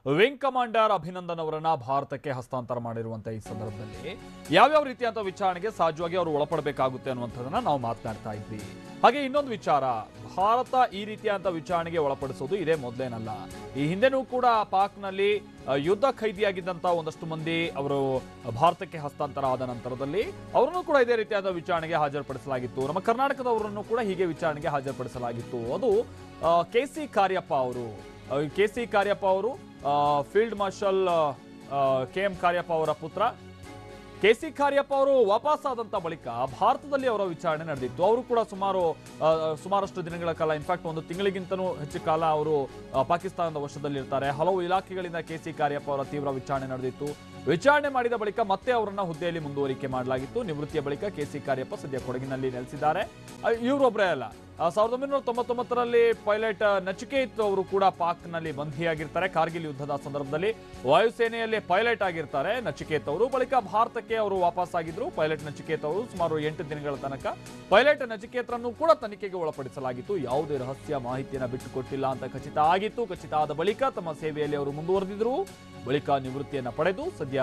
Wing commander Abhinandan ಅವರನ್ನ ಭಾರತಕ್ಕೆ ಹಸ್ತಾಂತರ ಮಾಡಿರುವಂತಹ ಈ ಸಂದರ್ಭದಲ್ಲಿ ಯಾವ್ಯಾವ ರೀತಿಯಂತ ವಿಚಾರಣೆಗೆ ಸಹಜವಾಗಿ ಅವರು ಒಳಪಡಬೇಕಾಗುತ್ತೆ ಅನ್ನುವಂಥದ್ದನ್ನ ನಾವು ಮಾತನಾಡ್ತಾ ಇದ್ವಿ. ಹಾಗೆ ಇನ್ನೊಂದು ವಿಚಾರ, ಭಾರತ ಈ ರೀತಿಯಂತ ವಿಚಾರಣೆಗೆ ಒಳಪಡಿಸೋದು ಇದೇ ಮೊದಲೇನಲ್ಲ. ಈ ಹಿಂದೆನೂ ಕೂಡ ಪಾಕ್ನಲ್ಲಿ ಯುದ್ಧ ಖೈದಿಯಾಗಿದ್ದಂತ ಒಂದಷ್ಟು ಮಂದಿ ಅವರು ಭಾರತಕ್ಕೆ ಹಸ್ತಾಂತರ ಆದ ನಂತರದಲ್ಲಿ ಅವರನ್ನು ಕೂಡ ಇದೇ ರೀತಿಯಾದ ವಿಚಾರಣೆಗೆ ಹಾಜರುಪಡಿಸಲಾಗಿತ್ತು. ನಮ್ಮ ಕರ್ನಾಟಕದವರನ್ನು ಕೂಡ ಹೀಗೆ ವಿಚಾರಣೆಗೆ ಹಾಜರುಪಡಿಸಲಾಗಿತ್ತು. ಅದು ಕೆ.ಸಿ. ಕಾರ್ಯಪ್ಪ ಅವರು ಫೀಲ್ಡ್ ಮಾರ್ಷಲ್ ಕೆ.ಎಂ. ಕಾರ್ಯಪ್ಪ ಅವರ ಪುತ್ರ ಕೆ.ಸಿ. ಕಾರ್ಯಪ್ಪ ಅವರು ವಾಪಸ್ಸಾದಂತ ಬಳಿಕ ಭಾರತದಲ್ಲಿ ಅವರ ವಿಚಾರಣೆ ನಡೆದಿತ್ತು. ಅವರು ಕೂಡ ಸುಮಾರಷ್ಟು ದಿನಗಳ ಕಾಲ, ಇನ್ಫ್ಯಾಕ್ಟ್ ಒಂದು ತಿಂಗಳಿಗಿಂತಲೂ ಹೆಚ್ಚು ಕಾಲ ಅವರು ಪಾಕಿಸ್ತಾನದ ವಶದಲ್ಲಿರ್ತಾರೆ. ಹಲವು ಇಲಾಖೆಗಳಿಂದ ಕೆ.ಸಿ. ಕಾರ್ಯಪ್ಪ ಅವರ ತೀವ್ರ ವಿಚಾರಣೆ ನಡೆದಿತ್ತು. ವಿಚಾರಣೆ ಮಾಡಿದ ಬಳಿಕ ಮತ್ತೆ ಅವರನ್ನ ಹುದ್ದೆಯಲ್ಲಿ ಮುಂದುವರಿಕೆ ಮಾಡಲಾಗಿತ್ತು. ನಿವೃತ್ತಿಯ ಬಳಿಕ ಕೆ.ಸಿ. ಕಾರ್ಯಪ್ಪ ಸದ್ಯ ಕೊಡಗಿನಲ್ಲಿ ನೆಲೆಸಿದ್ದಾರೆ. ಇವರೊಬ್ಬರೇ ಅಲ್ಲ, 1999ರಲ್ಲಿ ಪೈಲಟ್ ನಚಿಕೇತ್ ಅವರು ಕೂಡ ಪಾಕ್ನಲ್ಲಿ ಬಂಧಿಯಾಗಿರ್ತಾರೆ. ಕಾರ್ಗಿಲ್ ಯುದ್ಧದ ಸಂದರ್ಭದಲ್ಲಿ ವಾಯುಸೇನೆಯಲ್ಲಿ ಪೈಲಟ್ ಆಗಿರ್ತಾರೆ ನಚಿಕೇತ್ ಅವರು. ಬಳಿಕ ಭಾರತಕ್ಕೆ ಅವರು ವಾಪಸ್ಸಾಗಿದ್ರು. ಪೈಲಟ್ ನಚಿಕೇತ್ ಅವರು ಸುಮಾರು 8 ದಿನಗಳ ತನಕ ಪೈಲಟ್ ನಚಿಕೇತ್ರನ್ನು ಕೂಡ ತನಿಖೆಗೆ ಒಳಪಡಿಸಲಾಗಿತ್ತು. ಯಾವುದೇ ರಹಸ್ಯ ಮಾಹಿತಿಯನ್ನು ಬಿಟ್ಟುಕೊಟ್ಟಿಲ್ಲ ಅಂತ ಖಚಿತ ಆಗಿತ್ತು. ಖಚಿತ ಆದ ಬಳಿಕ ತಮ್ಮ ಸೇವೆಯಲ್ಲಿ ಅವರು ಮುಂದುವರೆದಿದ್ರು. ಬಳಿಕ ನಿವೃತ್ತಿಯನ್ನ ಪಡೆದು ಸದ್ಯ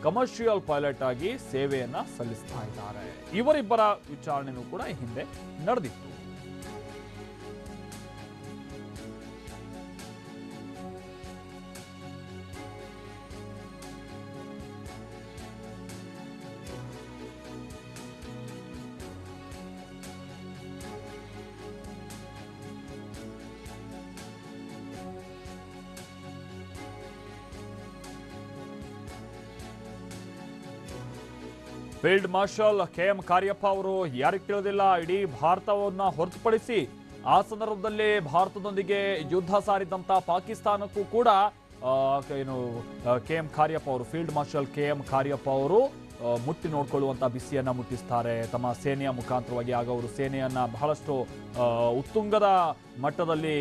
ಕಮರ್ಷಿಯಲ್ ಪೈಲಟ್ ಆಗಿ ಸೇವೆಯನ್ನ ಸಲ್ಲಿಸ್ತಾ ಇದ್ದಾರೆ. ಇವರಿಬ್ಬರ ವಿಚಾರಣೆನೂ ಕೂಡ ಹಿಂದೆ ನಡೆದಿತ್ತು. Field marshal KM. ಕಾರ್ಯಪ್ಪ ಅವರು ಯಾರಿಗೆ ತಿಳಿದಿಲ್ಲ, ಇಡೀ ಭಾರತವನ್ನ ಹೊರತುಪಡಿಸಿ ಆ ಸಂದರ್ಭದಲ್ಲಿ ಭಾರತದೊಂದಿಗೆ ಯುದ್ಧ ಸಾರಿದಂತ ಪಾಕಿಸ್ತಾನಕ್ಕೂ ಕೂಡ ಕೆ.ಎಂ. ಕಾರ್ಯಪ್ಪ ಅವರು, ಫೀಲ್ಡ್ ಮಾರ್ಷಲ್ ಕೆ.ಎಂ. ಕಾರ್ಯಪ್ಪ ಅವರು ಮುಟ್ಟಿ ನೋಡ್ಕೊಳ್ಳುವಂತ ಬಿಸಿಯನ್ನ ಮುಟ್ಟಿಸ್ತಾರೆ ತಮ್ಮ ಸೇನೆಯ ಮುಖಾಂತರವಾಗಿ. ಆಗ ಅವರು ಸೇನೆಯನ್ನ ಬಹಳಷ್ಟು ಉತ್ತುಂಗದ ಮಟ್ಟದಲ್ಲಿ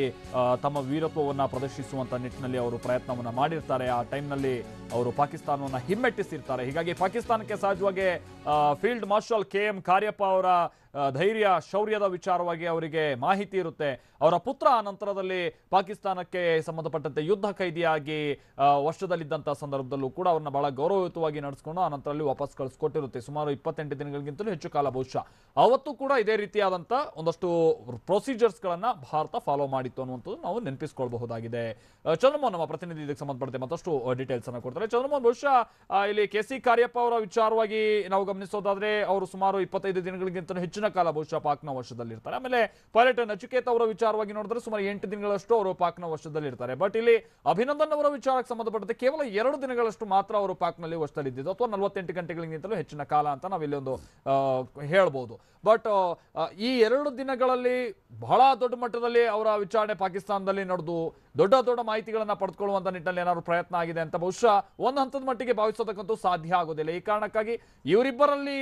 ತಮ್ಮ ವೀರತ್ವವನ್ನು ಪ್ರದರ್ಶಿಸುವಂತ ನಿಟ್ಟಿನಲ್ಲಿ ಅವರು ಪ್ರಯತ್ನವನ್ನ ಮಾಡಿರ್ತಾರೆ. ಆ ಟೈಮ್ನಲ್ಲಿ ಅವರು ಪಾಕಿಸ್ತಾನವನ್ನು ಹಿಮ್ಮೆಟ್ಟಿಸಿರ್ತಾರೆ. ಹೀಗಾಗಿ ಪಾಕಿಸ್ತಾನಕ್ಕೆ ಸಹಜವಾಗಿ ಫೀಲ್ಡ್ ಮಾರ್ಷಲ್ ಕೆ.ಎಂ. ಕಾರ್ಯಪ್ಪ ಅವರ ಧೈರ್ಯ, ಶೌರ್ಯದ ವಿಚಾರವಾಗಿ ಅವರಿಗೆ ಮಾಹಿತಿ ಇರುತ್ತೆ. ಅವರ ಪುತ್ರ ನಂತರದಲ್ಲಿ ಪಾಕಿಸ್ತಾನಕ್ಕೆ ಸಂಬಂಧಪಟ್ಟಂತೆ ಯುದ್ಧ ಖೈದಿಯಾಗಿ ವರ್ಷದಲ್ಲಿದ್ದಂಥ ಸಂದರ್ಭದಲ್ಲೂ ಕೂಡ ಅವ್ರನ್ನ ಬಹಳ ಗೌರವಯುತವಾಗಿ ನಡೆಸ್ಕೊಂಡು ಆ ನಂತರದಲ್ಲಿ ವಾಪಸ್ ಕಳಿಸ್ಕೊಟ್ಟಿರುತ್ತೆ. ಸುಮಾರು 28 ದಿನಗಳಿಗಿಂತಲೂ ಹೆಚ್ಚು ಕಾಲ ಬಹುಶಃ ಅವತ್ತು ಕೂಡ ಇದೇ ರೀತಿಯಾದಂಥ ಒಂದಷ್ಟು ಪ್ರೊಸೀಜರ್ಸ್ಗಳನ್ನು ಭಾರತ ಫಾಲೋ ಮಾಡಿತ್ತು ಅನ್ನುವಂಥದ್ದು ನಾವು ನೆನಪಿಸ್ಕೊಳ್ಬಹುದಾಗಿದೆ. ಚಂದ್ರಮೋಹನ್ ನಮ್ಮ ಪ್ರತಿನಿಧಿ ಇದಕ್ಕೆ ಸಂಬಂಧಪಟ್ಟಂತೆ ಮತ್ತಷ್ಟು ಡೀಟೇಲ್ಸ್ ಅನ್ನು ಕೊಡ್ತಾರೆ. ಚಂದ್ರಮೋಹನ್, ಬಹುಶಃ ಇಲ್ಲಿ ಕೆ.ಸಿ. ಕಾರ್ಯಪ್ಪ ಅವರ ವಿಚಾರವಾಗಿ ನಾವು ಗಮನಿಸೋದಾದ್ರೆ ಅವರು ಸುಮಾರು 25 ದಿನಗಳಿಗಿಂತ ಹೆಚ್ಚಿನ ಕಾಲ ಬಹುಶಃ ಪಾಕ್ನ ವಶದಲ್ಲಿರ್ತಾರೆ. ಆಮೇಲೆ ಪೈಲಟ್ ನಚಿಕೇತ್ ಅವರ ವಿಚಾರವಾಗಿ ನೋಡಿದ್ರೆ ಸುಮಾರು 8 ದಿನಗಳಷ್ಟು ಅವರು ಪಾಕ್ನ ವಶದಲ್ಲಿರ್ತಾರೆ. ಬಟ್ ಇಲ್ಲಿ ಅಭಿನಂದನ್ ಅವರ ವಿಚಾರಕ್ಕೆ ಸಂಬಂಧಪಟ್ಟಂತೆ ಕೇವಲ 2 ದಿನಗಳಷ್ಟು ಮಾತ್ರ ಅವರು ಪಾಕ್ನಲ್ಲಿ ವಶದಲ್ಲಿದ್ದು, ಅಥವಾ 48 ಗಂಟೆಗಳಿಗಿಂತಲೂ ಹೆಚ್ಚಿನ ಕಾಲ ಅಂತ ನಾವಿಲ್ಲಿ ಒಂದು ಹೇಳ್ಬೋದು. ಬಟ್ ಈ 2 ದಿನಗಳಲ್ಲಿ ಬಹಳ ದೊಡ್ಡ ಮಟ್ಟದಲ್ಲಿ ಅವರ ವಿಚಾರಣೆ ಪಾಕಿಸ್ತಾನದಲ್ಲಿ ನಡೆದು ದೊಡ್ಡ ಮಾಹಿತಿಗಳನ್ನ ಪಡೆದುಕೊಳ್ಳುವಂತ ನಿಟ್ಟಿನಲ್ಲಿ ಏನಾದ್ರು ಪ್ರಯತ್ನ ಆಗಿದೆ ಅಂತ ಬಹುಶಃ ಒಂದು ಹಂತದ ಮಟ್ಟಿಗೆ ಭಾವಿಸೋದಕ್ಕಂತೂ ಸಾಧ್ಯ ಆಗೋದಿಲ್ಲ. ಈ ಕಾರಣಕ್ಕಾಗಿ ಇವರಿಬ್ಬರಲ್ಲಿ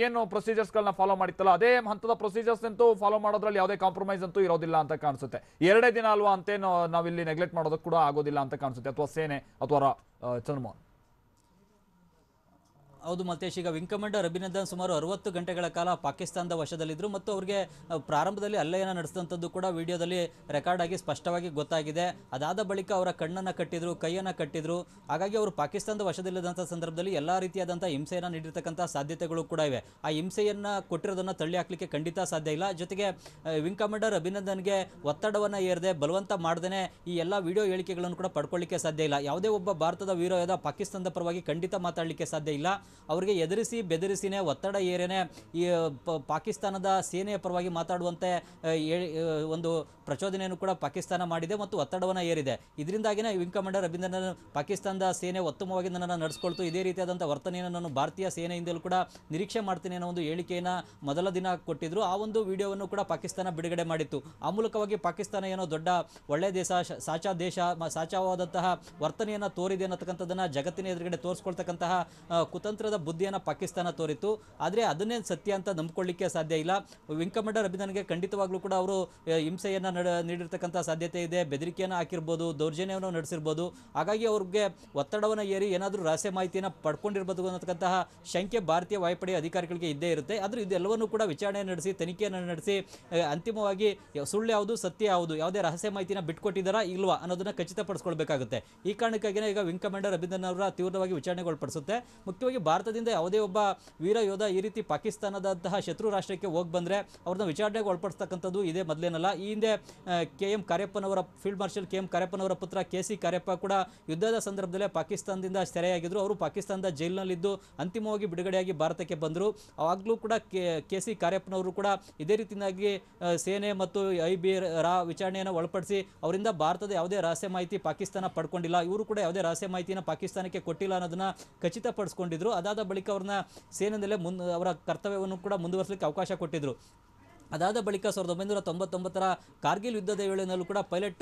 ಏನು ಪ್ರೊಸೀಜರ್ಸ್ಗಳನ್ನ ಫಾಲೋ ಮಾಡಿತ್ತಲ್ಲ, ಅದೇ ಹಂತದ ಪ್ರೊಸೀಜರ್ಸ್ ಅಂತೂ ಫಾಲೋ ಮಾಡೋದ್ರಲ್ಲಿ ಯಾವುದೇ ಕಾಂಪ್ರಮೈಸ್ ಅಂತೂ ಇರೋದಿಲ್ಲ ಅಂತ ಕಾಣಿಸುತ್ತೆ. 2 ದಿನ ಅಲ್ವಾ ಅಂತೇನು ನಾವಿಲ್ಲಿ ನೆಗ್ಲೆಕ್ಟ್ ಮಾಡೋದಕ್ಕೆ ಕೂಡ ಆಗೋದಿಲ್ಲ ಅಂತ ಕಾಣಿಸುತ್ತೆ, ಅಥವಾ ಸೇನೆ ಅಥವಾ ಚಂದ್ರಮೋಹನ್. ಹೌದು ಮಲ್ತೇಶ್, ಈಗ ವಿಂಗ್ ಕಮಾಂಡರ್ ಅಭಿನಂದನ್ ಸುಮಾರು 60 ಗಂಟೆಗಳ ಕಾಲ ಪಾಕಿಸ್ತಾನದ ವಶದಲ್ಲಿದ್ದರು ಮತ್ತು ಅವರಿಗೆ ಪ್ರಾರಂಭದಲ್ಲಿ ಹಲ್ಲೆಯನ್ನು ನಡೆಸಿದಂಥದ್ದು ಕೂಡ ವಿಡಿಯೋದಲ್ಲಿ ರೆಕಾರ್ಡ್ ಆಗಿ ಸ್ಪಷ್ಟವಾಗಿ ಗೊತ್ತಾಗಿದೆ. ಅದಾದ ಬಳಿಕ ಅವರ ಕಣ್ಣನ್ನು ಕಟ್ಟಿದ್ರು, ಕೈಯನ್ನು ಕಟ್ಟಿದ್ರು. ಹಾಗಾಗಿ ಅವರು ಪಾಕಿಸ್ತಾನದ ವಶದಲ್ಲಿದ್ದಂಥ ಸಂದರ್ಭದಲ್ಲಿ ಎಲ್ಲ ರೀತಿಯಾದಂಥ ಹಿಂಸೆಯನ್ನು ನೀಡಿರ್ತಕ್ಕಂಥ ಸಾಧ್ಯತೆಗಳು ಕೂಡ ಇವೆ. ಆ ಹಿಂಸೆಯನ್ನು ಕೊಟ್ಟಿರೋದನ್ನು ತಳ್ಳಿ ಹಾಕಲಿಕ್ಕೆ ಖಂಡಿತ ಸಾಧ್ಯ ಇಲ್ಲ. ಜೊತೆಗೆ ವಿಂಗ್ ಕಮಾಂಡರ್ ಅಭಿನಂದನ್ಗೆ ಒತ್ತಡವನ್ನು ಏರದೆ ಬಲವಂತ ಮಾಡದೇ ಈ ಎಲ್ಲ ವಿಡಿಯೋ ಹೇಳಿಕೆಗಳನ್ನು ಕೂಡ ಪಡ್ಕೊಳ್ಳಿಕ್ಕೆ ಸಾಧ್ಯ ಇಲ್ಲ. ಯಾವುದೇ ಒಬ್ಬ ಭಾರತದ ವೀರಯೋಧ ಪಾಕಿಸ್ತಾನದ ಪರವಾಗಿ ಖಂಡಿತ ಮಾತಾಡಲಿಕ್ಕೆ ಸಾಧ್ಯ ಇಲ್ಲ. ಅವರಿಗೆ ಎದುರಿಸಿ ಬೆದರಿಸಿನೇ, ಒತ್ತಡ ಏರೇನೆ ಈ ಪಾಕಿಸ್ತಾನದ ಸೇನೆಯ ಪರವಾಗಿ ಮಾತಾಡುವಂತೆ ಒಂದು ಪ್ರಚೋದನೆಯನ್ನು ಕೂಡ ಪಾಕಿಸ್ತಾನ ಮಾಡಿದೆ ಮತ್ತು ಒತ್ತಡವನ್ನು ಏರಿದೆ. ಇದರಿಂದಾಗಿಯೇ ವಿಂಗ್ ಕಮಾಂಡರ್ ಅಭಿನಂದನ್ ಪಾಕಿಸ್ತಾನದ ಸೇನೆ ಉತ್ತಮವಾಗಿ ನನ್ನನ್ನು ನಡೆಸ್ಕೊಳ್ತು, ಇದೇ ರೀತಿಯಾದಂಥ ವರ್ತನೆಯನ್ನು ನಾನು ಭಾರತೀಯ ಸೇನೆಯಿಂದಲೂ ಕೂಡ ನಿರೀಕ್ಷೆ ಮಾಡ್ತೀನಿ ಅನ್ನೋ ಒಂದು ಹೇಳಿಕೆಯನ್ನು ಮೊದಲ ದಿನ ಕೊಟ್ಟಿದ್ರು. ಆ ಒಂದು ವಿಡಿಯೋವನ್ನು ಕೂಡ ಪಾಕಿಸ್ತಾನ ಬಿಡುಗಡೆ ಮಾಡಿತ್ತು. ಆ ಮೂಲಕವಾಗಿ ಪಾಕಿಸ್ತಾನ ಏನೋ ದೊಡ್ಡ ಒಳ್ಳೆಯ ದೇಶ, ಸಾಚಾವಾದಂತಹ ವರ್ತನೆಯನ್ನು ತೋರಿದೆ ಅನ್ನತಕ್ಕಂಥದ್ದನ್ನು ಜಗತ್ತಿನ ಎದುರುಗಡೆ ತೋರಿಸ್ಕೊಳ್ತಕ್ಕಂತಹ ಕುತಂತ್ರ ಮಧ್ಯಂತರದ ಬುದ್ಧಿಯನ್ನು ಪಾಕಿಸ್ತಾನ ತೋರಿತು. ಆದರೆ ಅದನ್ನೇ ಸತ್ಯ ಅಂತ ನಂಬ್ಕೊಳ್ಳಿಕ್ಕೆ ಸಾಧ್ಯ ಇಲ್ಲ. ವಿಂಗ್ ಕಮಾಂಡರ್ ಅಭಿನಂದನ್ಗೆ ಖಂಡಿತವಾಗ್ಲೂ ಕೂಡ ಅವರು ಹಿಂಸೆಯನ್ನು ನೀಡಿರ್ತಕ್ಕಂಥ ಸಾಧ್ಯತೆ ಇದೆ, ಬೆದರಿಕೆಯನ್ನು ಹಾಕಿರ್ಬೋದು, ದೌರ್ಜನ್ಯವನ್ನು ನಡೆಸಿರ್ಬೋದು. ಹಾಗಾಗಿ ಅವ್ರಿಗೆ ಒತ್ತಡವನ್ನು ಏರಿ ಏನಾದರೂ ರಹಸ್ಯ ಮಾಹಿತಿಯನ್ನು ಪಡ್ಕೊಂಡಿರ್ಬೋದು ಅನ್ನತಕ್ಕಂತಹ ಶಂಕೆ ಭಾರತೀಯ ವಾಯುಪಡೆಯ ಅಧಿಕಾರಿಗಳಿಗೆ ಇದ್ದೇ ಇರುತ್ತೆ. ಆದರೆ ಇದೆಲ್ಲವನ್ನೂ ಕೂಡ ವಿಚಾರಣೆ ನಡೆಸಿ, ತನಿಖೆಯನ್ನು ನಡೆಸಿ ಅಂತಿಮವಾಗಿ ಸುಳ್ಳು ಯಾವುದು, ಸತ್ಯ ಯಾವುದು, ಯಾವುದೇ ರಹಸ್ಯ ಮಾಹಿತಿನ ಬಿಟ್ಕೊಟ್ಟಿದ್ದಾರಾ ಇಲ್ವಾ ಅನ್ನೋದನ್ನ ಖಚಿತಪಡಿಸ್ಕೊಳ್ಬೇಕಾಗುತ್ತೆ. ಈ ಕಾರಣಕ್ಕಾಗಿಯೇ ಈಗ ವಿಂಗ್ ಕಮಾಂಡರ್ ಅಭಿನಂದನ್ ಅವರ ತೀವ್ರವಾಗಿ ವಿಚಾರಣೆಗೆ ಒಳಪಡಿಸುತ್ತೆ. ಮುಖ್ಯವಾಗಿ ಭಾರತದಿಂದ ಯಾವುದೇ ಒಬ್ಬ ವೀರ ಯೋಧ ಈ ರೀತಿ ಪಾಕಿಸ್ತಾನದಂತಹ ಶತ್ರು ರಾಷ್ಟ್ರಕ್ಕೆ ಹೋಗಿ ಬಂದರೆ ಅವ್ರನ್ನ ವಿಚಾರಣೆಗೆ ಒಳಪಡಿಸ್ತಕ್ಕಂಥದ್ದು ಇದೇ ಮೊದಲೇನಲ್ಲ. ಈ ಹಿಂದೆ KM ಕಾರ್ಯಪ್ಪನವರ ಫೀಲ್ಡ್ ಮಾರ್ಷಲ್ KM ಕಾರ್ಯಪ್ಪನವರ ಪುತ್ರ KC ಕಾರ್ಯಪ್ಪ ಕೂಡ ಯುದ್ಧದ ಸಂದರ್ಭದಲ್ಲೇ ಪಾಕಿಸ್ತಾನದಿಂದ ಸೆರೆಯಾಗಿದ್ದರು. ಅವರು ಪಾಕಿಸ್ತಾನದ ಜೈಲಿನಲ್ಲಿದ್ದು ಅಂತಿಮವಾಗಿ ಬಿಡುಗಡೆಯಾಗಿ ಭಾರತಕ್ಕೆ ಬಂದರು. ಆವಾಗಲೂ ಕೂಡ KC ಕಾರ್ಯಪ್ಪನವರು ಕೂಡ ಇದೇ ರೀತಿಯಾಗಿ ಸೇನೆ ಮತ್ತು IB ವಿಚಾರಣೆಯನ್ನು ಒಳಪಡಿಸಿ ಅವರಿಂದ ಭಾರತದ ಯಾವುದೇ ರಹಸ್ಯ ಮಾಹಿತಿ ಪಾಕಿಸ್ತಾನ ಪಡ್ಕೊಂಡಿಲ್ಲ, ಇವರು ಕೂಡ ಯಾವುದೇ ರಹಸ್ಯ ಮಾಹಿತಿನ ಪಾಕಿಸ್ತಾನಕ್ಕೆ ಕೊಟ್ಟಿಲ್ಲ ಅನ್ನೋದನ್ನ ಖಚಿತಪಡಿಸಿಕೊಂಡಿದ್ರು. ಅದಾದ ಬಳಿಕ ಅವ್ರನ್ನ ಸೇನೆಯಲ್ಲೇ ಅವರ ಕರ್ತವ್ಯವನ್ನು ಕೂಡ ಮುಂದುವರಿಸಲಿಕ್ಕೆ ಅವಕಾಶ ಕೊಟ್ಟಿದ್ರು. ಅದಾದ ಬಳಿಕ 1999ರ ಕಾರ್ಗಿಲ್ ಯುದ್ಧದ ವೇಳೆಯಲ್ಲೂ ಕೂಡ ಪೈಲಟ್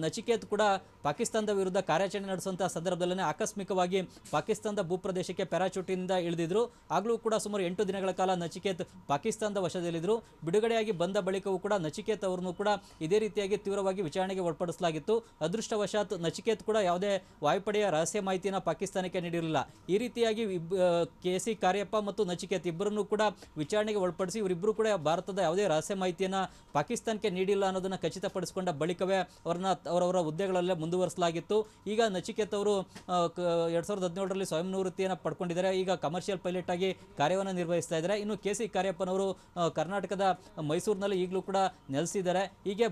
ನಚಿಕೇತ್ ಕೂಡ ಪಾಕಿಸ್ತಾನದ ವಿರುದ್ಧ ಕಾರ್ಯಾಚರಣೆ ನಡೆಸುವಂತಹ ಸಂದರ್ಭದಲ್ಲೇ ಆಕಸ್ಮಿಕವಾಗಿ ಪಾಕಿಸ್ತಾನದ ಭೂಪ್ರದೇಶಕ್ಕೆ ಪ್ಯಾರಾಚೂಟಿನಿಂದ ಇಳಿದಿದ್ರು. ಆಗಲೂ ಕೂಡ ಸುಮಾರು 8 ದಿನಗಳ ಕಾಲ ನಚಿಕೇತ್ ಪಾಕಿಸ್ತಾನದ ವಶದಲ್ಲಿದ್ದರು. ಬಿಡುಗಡೆಯಾಗಿ ಬಂದ ಬಳಿಕವೂ ಕೂಡ ನಚಿಕೇತ್ ಅವರನ್ನು ಕೂಡ ಇದೇ ರೀತಿಯಾಗಿ ತೀವ್ರವಾಗಿ ವಿಚಾರಣೆಗೆ ಒಳಪಡಿಸಲಾಗಿತ್ತು. ಅದೃಷ್ಟವಶಾತ್ ನಚಿಕೇತ್ ಕೂಡ ಯಾವುದೇ ವಾಯುಪಡೆಯ ರಹಸ್ಯ ಮಾಹಿತಿಯನ್ನು ಪಾಕಿಸ್ತಾನಕ್ಕೆ ನೀಡಿರಲಿಲ್ಲ. ಈ ರೀತಿಯಾಗಿ KC ಕಾರ್ಯಪ್ಪ ಮತ್ತು ನಚಿಕೇತ್ ಇಬ್ಬರನ್ನು ಕೂಡ ವಿಚಾರಣೆಗೆ ಒಳಪಡಿಸಿ ಇವರಿಬ್ಬರು ಕೂಡ ಭಾರತದ ಯಾವುದೇ ರಹಸ್ಯ ಮಾಹಿತಿಯನ್ನು ಪಾಕಿಸ್ತಾನಕ್ಕೆ ನೀಡಿಲ್ಲ ಅನ್ನೋದನ್ನು ಖಚಿತಪಡಿಸಿಕೊಂಡ ಬಳಿಕವೇ ಅವರವರ ಹುದ್ದೆಗಳಲ್ಲೇ ಮುಂದುವರಿಸಲಾಗಿತ್ತು. ಈಗ ನಚಿಕೇತ್ ಅವರು 2017ರಲ್ಲಿ ಸ್ವಯಂ ನಿವೃತ್ತಿಯನ್ನು ಪಡ್ಕೊಂಡಿದ್ದಾರೆ. ಈಗ ಕಮರ್ಷಿಯಲ್ ಪೈಲಟ್ ಆಗಿ ಕಾರ್ಯವನ್ನು ನಿರ್ವಹಿಸ್ತಾ ಇದ್ದಾರೆ. ಇನ್ನು KC ಕಾರ್ಯಪ್ಪನವರು ಕರ್ನಾಟಕದ ಮೈಸೂರಿನಲ್ಲಿ ಈಗಲೂ ಕೂಡ ನೆಲೆಸಿದ್ದಾರೆ. ಹೀಗೆ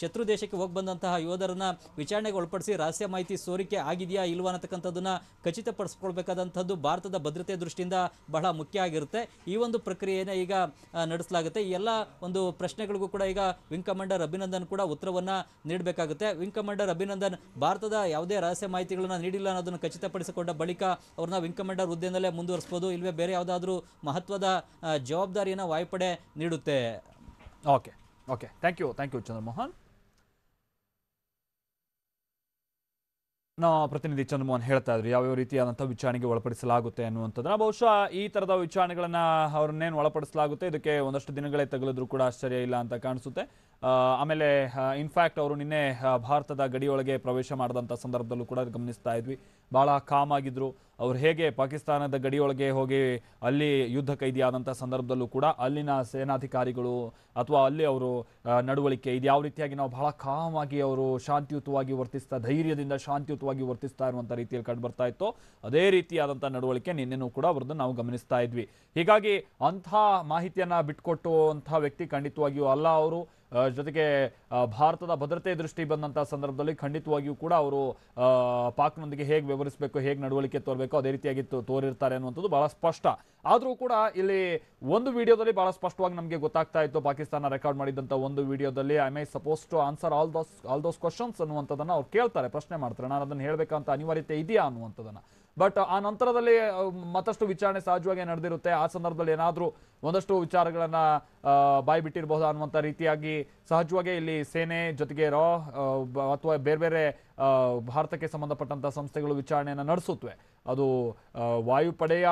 ಶತ್ರು ದೇಶಕ್ಕೆ ಹೋಗಿ ಬಂದಂತಹ ಯೋಧರನ್ನ ವಿಚಾರಣೆಗೆ ಒಳಪಡಿಸಿ ರಹಸ್ಯ ಮಾಹಿತಿ ಸೋರಿಕೆ ಆಗಿದೆಯಾ ಇಲ್ವಾ ಅನ್ನತಕ್ಕಂಥದ್ದನ್ನ ಖಚಿತಪಡಿಸಿಕೊಳ್ಬೇಕಾದಂಥದ್ದು ಭಾರತದ ಭದ್ರತೆ ದೃಷ್ಟಿಯಿಂದ ಬಹಳ ಮುಖ್ಯ ಆಗಿರುತ್ತೆ. ಈ ಒಂದು ಪ್ರಕ್ರಿಯೆಯನ್ನು ಈಗ ನಡೆಸಲಾಗುತ್ತೆ. ಈ ಎಲ್ಲ ಒಂದು ಪ್ರಶ್ನೆಗಳಿಗೂ ಕೂಡ ಈಗ ವಿಂಗ್ ಕಮಾಂಡರ್ ಅಭಿನಂದನ್ ಕೂಡ ಉತ್ತರವನ್ನ ನೀಡಬೇಕಾಗುತ್ತೆ. ವಿಂಗ್ ಕಮಾಂಡರ್ ಅಭಿನಂದನ್ ಭಾರತದ ಯಾವುದೇ ರಹಸ್ಯ ಮಾಹಿತಿಗಳನ್ನ ನೀಡಿಲ್ಲ ಅನ್ನೋದನ್ನು ಖಚಿತಪಡಿಸಿಕೊಂಡ ಬಳಿಕ ಅವ್ರನ್ನ ವಿಂಗ್ ಕಮಾಂಡರ್ ಹುದ್ದೆಯಲ್ಲೇ ಮುಂದುವರಿಸಬಹುದು, ಇಲ್ಲವೇ ಬೇರೆ ಯಾವುದಾದ್ರೂ ಮಹತ್ವದ ಜವಾಬ್ದಾರಿಯನ್ನು ವಾಯುಪಡೆ ನೀಡುತ್ತೆ. Okay thank you Chandramohan. ಪ್ರತಿನಿಧಿ ಚಂದ್ರಮೋಹನ್ ಹೇಳ್ತಾ ಇದ್ರು ಯಾವ ರೀತಿಯಾದಂಥ ವಿಚಾರಣೆಗೆ ಒಳಪಡಿಸಲಾಗುತ್ತೆ ಅನ್ನುವಂಥದ್ದನ್ನ. ಬಹುಶಃ ಈ ಥರದ ವಿಚಾರಣೆಗಳನ್ನ ಅವ್ರನ್ನೇನು ಒಳಪಡಿಸಲಾಗುತ್ತೆ ಇದಕ್ಕೆ ಒಂದಷ್ಟು ದಿನಗಳೇ ತಗಲಿದ್ರು ಕೂಡ ಆಶ್ಚರ್ಯ ಇಲ್ಲ ಅಂತ ಕಾಣಿಸುತ್ತೆ. ಆಮೇಲೆ ಇನ್ಫ್ಯಾಕ್ಟ್ ಅವರು ನಿನ್ನೆ ಭಾರತದ ಗಡಿಯೊಳಗೆ ಪ್ರವೇಶ ಮಾಡಿದಂಥ ಸಂದರ್ಭದಲ್ಲೂ ಕೂಡ ಗಮನಿಸ್ತಾ ಇದ್ವಿ. ಭಾಳ ಕಾಮ್ ಆಗಿದ್ರು. ಅವ್ರು ಹೇಗೆ ಪಾಕಿಸ್ತಾನದ ಗಡಿಯೊಳಗೆ ಹೋಗಿ ಅಲ್ಲಿ ಯುದ್ಧ ಕೈದಿಯಾದಂಥ ಸಂದರ್ಭದಲ್ಲೂ ಕೂಡ ಅಲ್ಲಿನ ಸೇನಾಧಿಕಾರಿಗಳು ಅಥವಾ ಅಲ್ಲಿ ಅವರು ನಡವಳಿಕೆ ಇದು ಯಾವ ರೀತಿಯಾಗಿ ನಾವು ಬಹಳ ಕಾಮ್ ಆಗಿ ಅವರು ಶಾಂತಿಯುತವಾಗಿ ಧೈರ್ಯದಿಂದ ಶಾಂತಿಯುತವಾಗಿ ವರ್ತಿಸ್ತಾ ಇರುವಂಥ ರೀತಿಯಲ್ಲಿ ಕಂಡು ಬರ್ತಾ ಇತ್ತು. ಅದೇ ರೀತಿಯಾದಂಥ ನಡವಳಿಕೆ ನಿನ್ನೆನೂ ಕೂಡ ಅವ್ರದ್ದು ನಾವು ಗಮನಿಸ್ತಾ ಇದ್ವಿ. ಹೀಗಾಗಿ ಅಂಥ ಮಾಹಿತಿಯನ್ನು ಬಿಟ್ಕೊಟ್ಟು ಅಂಥ ವ್ಯಕ್ತಿ ಖಂಡಿತವಾಗಿಯೂ ಅಲ್ಲ ಅವರು. ಜೊತೆಗೆ ಭಾರತದ ಭದ್ರತೆ ದೃಷ್ಟಿ ಬಂದಂಥ ಸಂದರ್ಭದಲ್ಲಿ ಖಂಡಿತವಾಗಿಯೂ ಕೂಡ ಅವರು ಪಾಕ್ನೊಂದಿಗೆ ಹೇಗೆ ವ್ಯವಹರಿಸಬೇಕು, ಹೇಗೆ ನಡವಳಿಕೆ ತೋರಬೇಕು ಅದೇ ರೀತಿಯಾಗಿ ತೋರಿರ್ತಾರೆ ಅನ್ನುವಂಥದ್ದು ಬಹಳ ಸ್ಪಷ್ಟ. ಆದರೂ ಕೂಡ ಇಲ್ಲಿ ಒಂದು ವಿಡಿಯೋದಲ್ಲಿ ಬಹಳ ಸ್ಪಷ್ಟವಾಗಿ ನಮಗೆ ಗೊತ್ತಾಗ್ತಾ ಇತ್ತು. ಪಾಕಿಸ್ತಾನ ರೆಕಾರ್ಡ್ ಮಾಡಿದಂಥ ಒಂದು ವಿಡಿಯೋದಲ್ಲಿ I my suppose to answer all those questions ಅನ್ನುವಂಥದ್ದನ್ನು ಅವ್ರು ಕೇಳ್ತಾರೆ, ಪ್ರಶ್ನೆ ಮಾಡ್ತಾರೆ. ನಾನು ಅದನ್ನು ಹೇಳಬೇಕಂತ ಅನಿವಾರ್ಯತೆ ಇದೆಯಾ ಅನ್ನುವಂಥದ್ದನ್ನು. ಬಟ್ ಆ ನಂತರದಲ್ಲಿ ಮತ್ತಷ್ಟು ವಿಚಾರಣೆ ಸಹಜವಾಗಿ ನಡೆದಿರುತ್ತೆ. ಆ ಸಂದರ್ಭದಲ್ಲಿ ಏನಾದರೂ ಒಂದಷ್ಟು ವಿಚಾರಗಳನ್ನು ಬಾಯಿ ಬಿಟ್ಟಿರಬಹುದು ಅನ್ನುವಂಥ ರೀತಿಯಾಗಿ ಸಹಜವಾಗಿ ಇಲ್ಲಿ ಸೇನೆ ಜೊತೆಗೆ ಅಥವಾ ಬೇರೆ ಬೇರೆ ಭಾರತಕ್ಕೆ ಸಂಬಂಧಪಟ್ಟಂಥ ಸಂಸ್ಥೆಗಳು ವಿಚಾರಣೆಯನ್ನು ನಡೆಸುತ್ತವೆ. ಅದು ವಾಯುಪಡೆಯ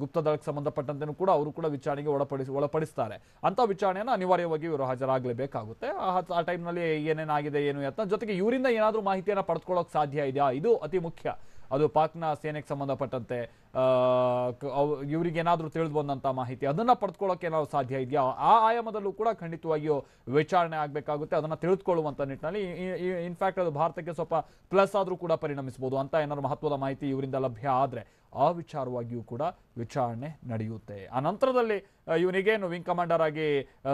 ಗುಪ್ತದಳಕ್ಕೆ ಸಂಬಂಧಪಟ್ಟಂತೆಯೂ ಕೂಡ ಅವರು ಕೂಡ ವಿಚಾರಣೆಗೆ ಒಳಪಡಿಸ್ತಾರೆ. ಅಂಥ ವಿಚಾರಣೆಯನ್ನು ಅನಿವಾರ್ಯವಾಗಿ ಇವರು ಹಾಜರಾಗಲೇಬೇಕಾಗುತ್ತೆ. ಆ ಟೈಮ್ನಲ್ಲಿ ಏನೇನಾಗಿದೆ ಏನು ಅಂತ, ಜೊತೆಗೆ ಇವರಿಂದ ಏನಾದರೂ ಮಾಹಿತಿಯನ್ನು ಪಡೆದುಕೊಳ್ಳೋಕೆ ಸಾಧ್ಯ ಇದೆಯಾ, ಇದು ಅತಿ ಮುಖ್ಯ. ಅದು ಪಾಕ್ನ ಸೇನೆಗೆ ಸಂಬಂಧಪಟ್ಟಂತೆ ಇವರಿಗೇನಾದರೂ ತಿಳಿದು ಬಂದಂಥ ಮಾಹಿತಿ ಅದನ್ನು ಪಡೆದುಕೊಳ್ಳೋಕೆ ಏನಾದರೂ ಸಾಧ್ಯ ಇದೆಯಾ, ಆ ಆಯಾಮದಲ್ಲೂ ಕೂಡ ಖಂಡಿತವಾಗಿಯೂ ವಿಚಾರಣೆ ಆಗಬೇಕಾಗುತ್ತೆ. ಅದನ್ನು ತಿಳಿದುಕೊಳ್ಳುವಂಥ ನಿಟ್ಟಿನಲ್ಲಿ ಇನ್ಫ್ಯಾಕ್ಟ್ ಅದು ಭಾರತಕ್ಕೆ ಸ್ವಲ್ಪ ಪ್ಲಸ್ ಆದರೂ ಕೂಡ ಪರಿಣಮಿಸಬಹುದು. ಅಂತ ಏನಾದರೂ ಮಹತ್ವದ ಮಾಹಿತಿ ಇವರಿಂದ ಲಭ್ಯ ಆದರೆ ಆ ವಿಚಾರವಾಗಿಯೂ ಕೂಡ ವಿಚಾರಣೆ ನಡೆಯುತ್ತೆ. ಆ ನಂತರದಲ್ಲಿ ಇವನಿಗೇನು ವಿಂಗ್ ಕಮಾಂಡರ್ ಆಗಿ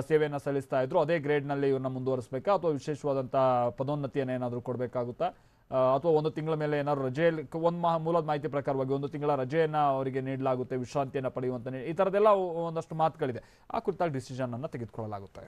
ಸೇವೆಯನ್ನು ಸಲ್ಲಿಸ್ತಾ ಇದ್ರು ಅದೇ ಗ್ರೇಡ್ನಲ್ಲಿ ಇವನ್ನ ಮುಂದುವರಿಸಬೇಕಾ ಅಥವಾ ವಿಶೇಷವಾದಂಥ ಪದೋನ್ನತಿಯನ್ನು ಏನಾದರೂ ಕೊಡಬೇಕಾಗುತ್ತಾ ಅಥವಾ ಒಂದು ತಿಂಗಳ ಮೇಲೆ ಏನಾದ್ರು ರಜೆಯಲ್ಲಿ ಮೂಲದ ಮಾಹಿತಿ ಪ್ರಕಾರವಾಗಿ 1 ತಿಂಗಳ ರಜೆಯನ್ನು ಅವರಿಗೆ ನೀಡಲಾಗುತ್ತೆ, ವಿಶ್ರಾಂತಿಯನ್ನು ಪಡೆಯುವಂಥ ಈ ಥರದ್ದೆಲ್ಲ ಒಂದಷ್ಟು ಮಾತುಗಳಿದೆ. ಆ ಕುರಿತಾಗಿ ಡಿಸಿಷನ್ ಅನ್ನು ತೆಗೆದುಕೊಳ್ಳಲಾಗುತ್ತೆ.